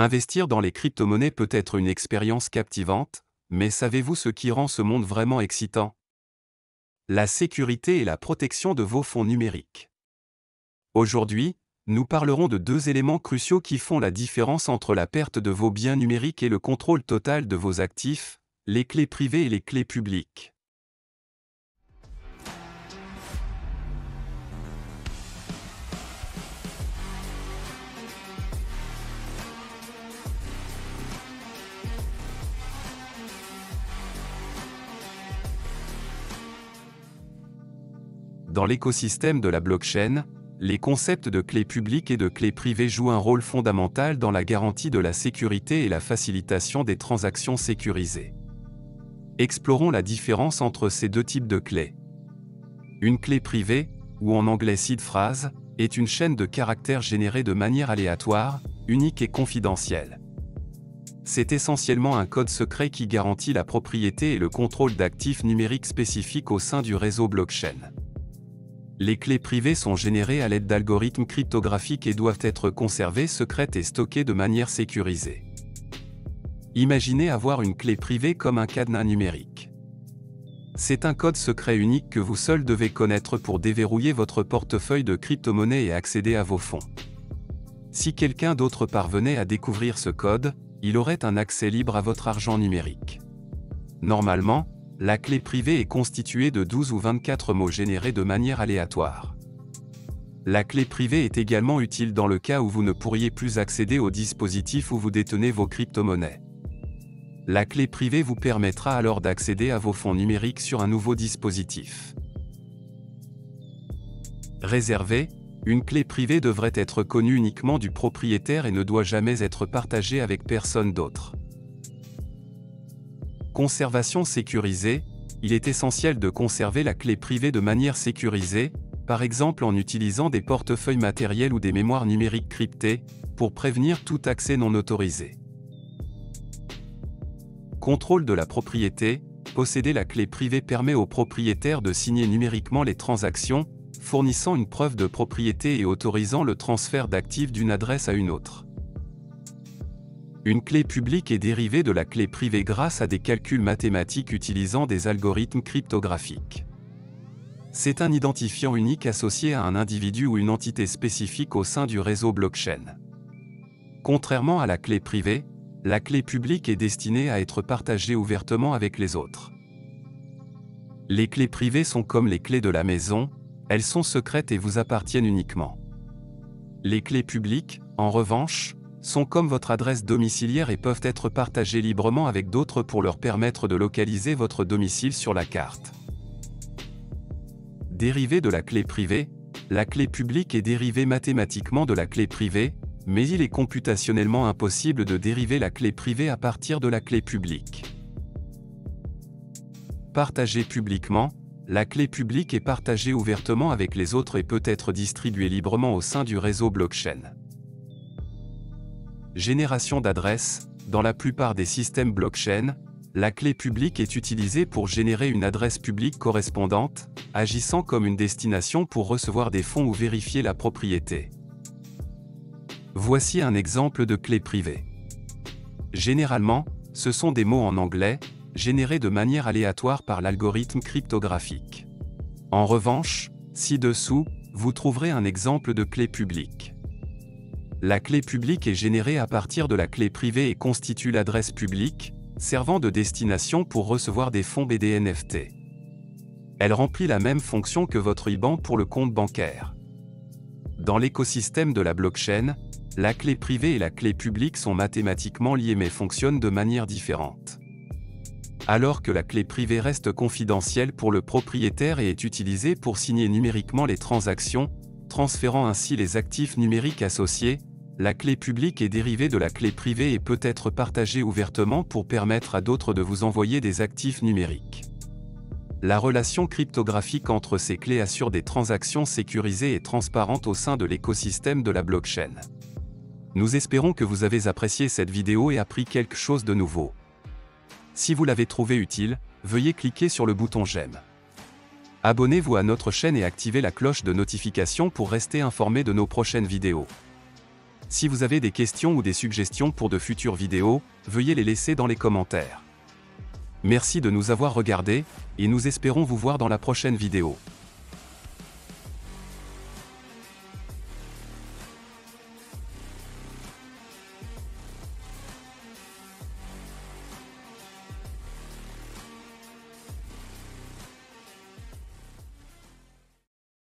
Investir dans les crypto-monnaies peut être une expérience captivante, mais savez-vous ce qui rend ce monde vraiment excitant? La sécurité et la protection de vos fonds numériques. Aujourd'hui, nous parlerons de deux éléments cruciaux qui font la différence entre la perte de vos biens numériques et le contrôle total de vos actifs, les clés privées et les clés publiques. Dans l'écosystème de la blockchain, les concepts de clés publiques et de clés privées jouent un rôle fondamental dans la garantie de la sécurité et la facilitation des transactions sécurisées. Explorons la différence entre ces deux types de clés. Une clé privée, ou en anglais seed phrase, est une chaîne de caractères générée de manière aléatoire, unique et confidentielle. C'est essentiellement un code secret qui garantit la propriété et le contrôle d'actifs numériques spécifiques au sein du réseau blockchain. Les clés privées sont générées à l'aide d'algorithmes cryptographiques et doivent être conservées secrètes et stockées de manière sécurisée. Imaginez avoir une clé privée comme un cadenas numérique. C'est un code secret unique que vous seul devez connaître pour déverrouiller votre portefeuille de crypto-monnaies et accéder à vos fonds. Si quelqu'un d'autre parvenait à découvrir ce code, il aurait un accès libre à votre argent numérique. Normalement, la clé privée est constituée de 12 ou 24 mots générés de manière aléatoire. La clé privée est également utile dans le cas où vous ne pourriez plus accéder au dispositif où vous détenez vos crypto-monnaies. La clé privée vous permettra alors d'accéder à vos fonds numériques sur un nouveau dispositif. Réservée, une clé privée devrait être connue uniquement du propriétaire et ne doit jamais être partagée avec personne d'autre. Conservation sécurisée, il est essentiel de conserver la clé privée de manière sécurisée, par exemple en utilisant des portefeuilles matériels ou des mémoires numériques cryptées, pour prévenir tout accès non autorisé. Contrôle de la propriété, posséder la clé privée permet au propriétaire de signer numériquement les transactions, fournissant une preuve de propriété et autorisant le transfert d'actifs d'une adresse à une autre. Une clé publique est dérivée de la clé privée grâce à des calculs mathématiques utilisant des algorithmes cryptographiques. C'est un identifiant unique associé à un individu ou une entité spécifique au sein du réseau blockchain. Contrairement à la clé privée, la clé publique est destinée à être partagée ouvertement avec les autres. Les clés privées sont comme les clés de la maison, elles sont secrètes et vous appartiennent uniquement. Les clés publiques, en revanche, sont comme votre adresse domiciliaire et peuvent être partagées librement avec d'autres pour leur permettre de localiser votre domicile sur la carte. Dérivée de la clé privée, la clé publique est dérivée mathématiquement de la clé privée, mais il est computationnellement impossible de dériver la clé privée à partir de la clé publique. Partagée publiquement, la clé publique est partagée ouvertement avec les autres et peut être distribuée librement au sein du réseau blockchain. Génération d'adresses, dans la plupart des systèmes blockchain, la clé publique est utilisée pour générer une adresse publique correspondante, agissant comme une destination pour recevoir des fonds ou vérifier la propriété. Voici un exemple de clé privée. Généralement, ce sont des mots en anglais, générés de manière aléatoire par l'algorithme cryptographique. En revanche, ci-dessous, vous trouverez un exemple de clé publique. La clé publique est générée à partir de la clé privée et constitue l'adresse publique, servant de destination pour recevoir des fonds BDNFT. Elle remplit la même fonction que votre IBAN pour le compte bancaire. Dans l'écosystème de la blockchain, la clé privée et la clé publique sont mathématiquement liées mais fonctionnent de manière différente. Alors que la clé privée reste confidentielle pour le propriétaire et est utilisée pour signer numériquement les transactions, transférant ainsi les actifs numériques associés, la clé publique est dérivée de la clé privée et peut être partagée ouvertement pour permettre à d'autres de vous envoyer des actifs numériques. La relation cryptographique entre ces clés assure des transactions sécurisées et transparentes au sein de l'écosystème de la blockchain. Nous espérons que vous avez apprécié cette vidéo et appris quelque chose de nouveau. Si vous l'avez trouvé utile, veuillez cliquer sur le bouton j'aime. Abonnez-vous à notre chaîne et activez la cloche de notification pour rester informé de nos prochaines vidéos. Si vous avez des questions ou des suggestions pour de futures vidéos, veuillez les laisser dans les commentaires. Merci de nous avoir regardés, et nous espérons vous voir dans la prochaine vidéo.